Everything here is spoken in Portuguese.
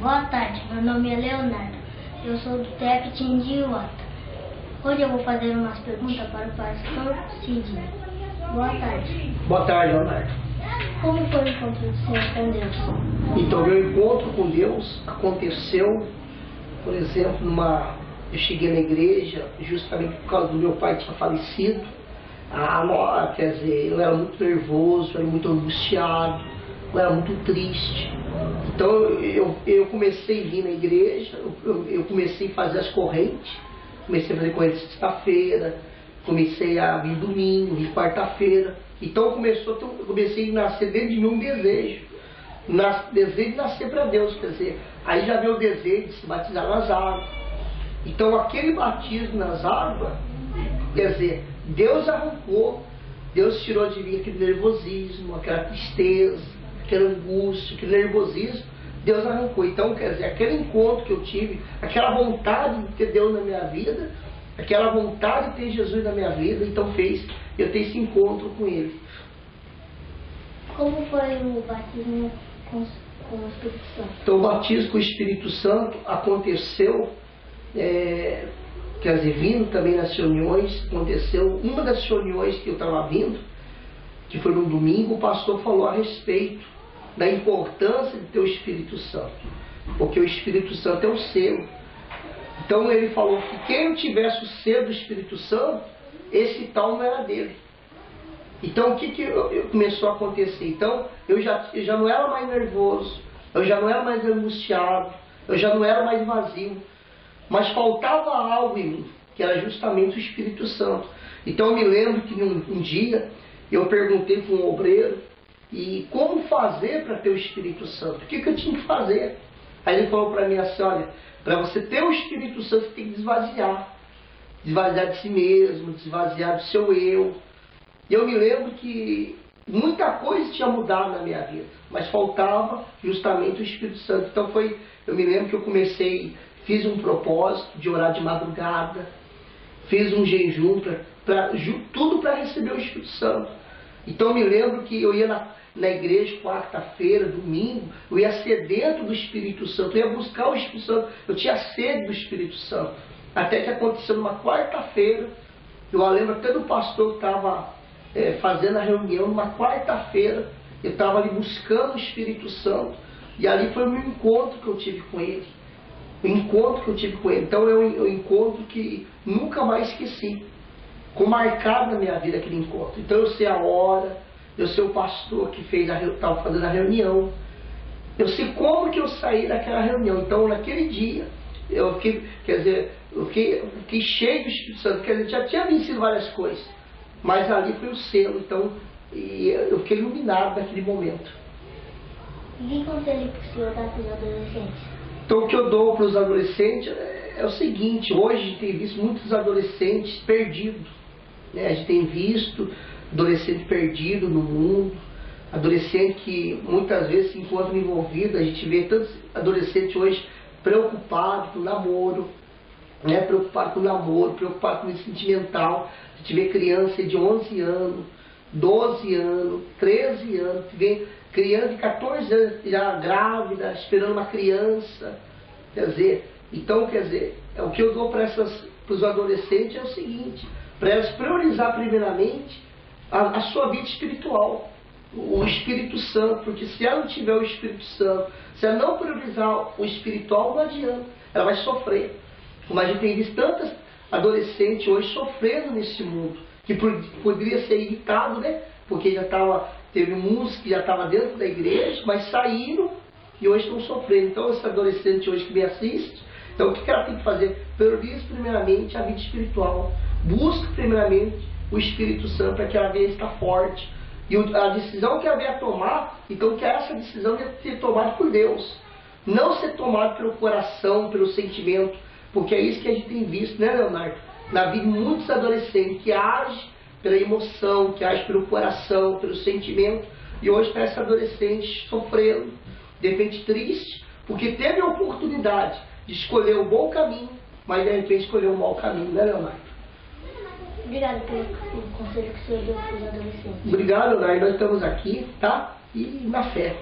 Boa tarde, meu nome é Leonardo. Eu sou do TEC de Iuata. Hoje eu vou fazer umas perguntas para o pastor Sidney. Boa tarde. Boa tarde, Leonardo. Como foi o encontro do Senhor com Deus? Então, meu encontro com Deus aconteceu, por exemplo, eu cheguei na igreja justamente por causa do meu pai que tinha falecido. Quer dizer, eu era muito nervoso, eu era muito angustiado, eu era muito triste. Então eu comecei a vir na igreja, eu comecei a fazer as correntes, comecei a fazer correntes sexta-feira, comecei a vir domingo, vir quarta-feira. Então eu comecei a nascer dentro de mim um desejo de nascer para Deus, quer dizer, aí já veio o desejo de se batizar nas águas. Então aquele batismo nas águas, quer dizer, Deus arrancou, Deus tirou de mim aquele nervosismo, aquela tristeza, aquela angústia, aquele nervosismo, Deus arrancou. Então, quer dizer, aquele encontro que eu tive, aquela vontade de ter Deus na minha vida, aquela vontade de ter Jesus na minha vida, então fez eu ter esse encontro com Ele. Como foi o batismo com o Espírito Santo? Então, o batismo com o Espírito Santo aconteceu, quer dizer, vindo também nas reuniões, aconteceu, uma das reuniões que eu estava vindo, que foi no domingo, o pastor falou a respeito da importância de ter o Espírito Santo, porque o Espírito Santo é o selo. Então ele falou que quem não tivesse o selo do Espírito Santo, esse tal não era dele. Então o que começou a acontecer? Então eu já não era mais nervoso, eu já não era mais angustiado, eu já não era mais vazio, mas faltava algo em mim, que era justamente o Espírito Santo. Então eu me lembro que um dia eu perguntei para um obreiro, e como fazer para ter o Espírito Santo? O que eu tinha que fazer? Aí ele falou para mim assim, olha, para você ter o Espírito Santo, você tem que desvaziar de si mesmo, desvaziar do seu eu. E eu me lembro que muita coisa tinha mudado na minha vida, mas faltava justamente o Espírito Santo. Então eu me lembro que eu fiz um propósito de orar de madrugada, fiz um jejum, tudo para receber o Espírito Santo. Então eu me lembro que eu ia na igreja quarta-feira, domingo, eu ia sedento do Espírito Santo, eu ia buscar o Espírito Santo, eu tinha sede do Espírito Santo. Até que aconteceu numa quarta-feira, eu lembro até do pastor que estava fazendo a reunião, numa quarta-feira, eu estava ali buscando o Espírito Santo, e ali foi o meu encontro que eu tive com ele. O encontro que eu tive com ele. Então é um encontro que nunca mais esqueci. Ficou marcado na minha vida aquele encontro. Então eu sei a hora, eu sei o pastor que estava fazendo a reunião, eu sei como que eu saí daquela reunião. Então naquele dia eu fiquei cheio do Espírito Santo, quer dizer, já tinha vencido várias coisas, mas ali foi o selo. Então eu fiquei iluminado naquele momento. E que conselho que o senhor dá para os adolescentes? Então o que eu dou para os adolescentes é o seguinte: hoje a gente tem visto muitos adolescentes perdidos, né? A gente tem visto adolescente perdido no mundo, adolescente que muitas vezes se encontram envolvido. A gente vê tantos adolescentes hoje preocupados com o namoro, né? Preocupado com o namoro, preocupado com o sentimental. A gente vê criança de 11 anos, 12 anos, 13 anos, vê criança de 14 anos já grávida, esperando uma criança. Quer dizer, o que eu dou para os adolescentes é o seguinte: para elas priorizar primeiramente a sua vida espiritual, o Espírito Santo, porque se ela não tiver o Espírito Santo, se ela não priorizar o espiritual, não adianta, ela vai sofrer. Como a gente tem visto tantas adolescentes hoje sofrendo nesse mundo, que poderia ser evitado, né? Porque teve música que já estava dentro da igreja, mas saíram e hoje estão sofrendo. Então esse adolescente hoje que me assiste, então o que ela tem que fazer? Priorize primeiramente a vida espiritual, busque primeiramente o Espírito Santo para que ela venha estar forte. E a decisão que ela venha tomar, então que essa decisão venha ser tomada por Deus, não ser tomada pelo coração, pelo sentimento, porque é isso que a gente tem visto, né, Leonardo? Na vida de muitos adolescentes que agem pela emoção, que agem pelo coração, pelo sentimento, e hoje está essa adolescente sofrendo, de repente triste, porque teve a oportunidade de escolher o bom caminho, mas de repente escolheu o mau caminho, né, Leonardo? Obrigado pelo conselho que o senhor deu para os adolescentes. Obrigado, Leonardo. Nós estamos aqui, tá? E na fé.